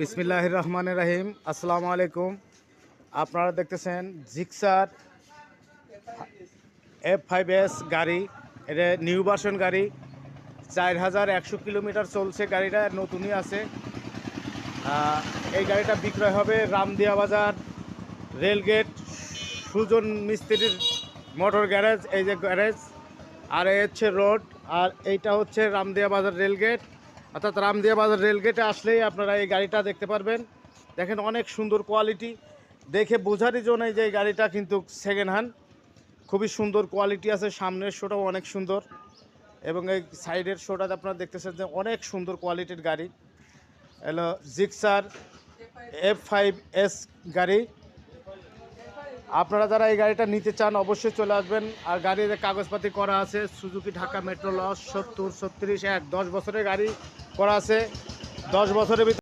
বিসমিল্লাহির রহমানির রহিম। আসসালামু আলাইকুম। আপনারা দেখতেছেন জিক্সার F5S গাড়ি। এটা নিউ ভার্সন গাড়ি, 4100 কিলোমিটার চলছে। গাড়িটা নতুনই আছে। এই গাড়িটা বিক্রয় হবে রামদিয়া বাজার রেলগেট সুজন মিস্ত্রির মোটর গ্যারেজ। এই যে গ্যারেজ, আর এই হচ্ছে রোড, আর এইটা হচ্ছে রামদিয়া বাজার রেলগেট। অর্থাৎ রামদিয়া বাজার রেলগেটে আসলেই আপনারা এই গাড়িটা দেখতে পারবেন। দেখেন অনেক সুন্দর কোয়ালিটি, দেখে বোঝারই জন্য যে এই গাড়িটা কিন্তু সেকেন্ড হ্যান্ড, খুবই সুন্দর কোয়ালিটি আছে। সামনের শোটাও অনেক সুন্দর এবং এই সাইডের শোটাতে আপনারা দেখতেছেন যে অনেক সুন্দর কোয়ালিটির গাড়ি। হলো জিক্সার F5S গাড়ি। আপনারা যারা এই গাড়িটা নিতে চান অবশ্যই চলে আসবেন। আর গাড়ির কাগজপাতি করা আছে সুজুকি ঢাকা মেট্রো লস 70 36 1 10 বছরের গাড়ি করা আছে। 10 বছরের ভিতরে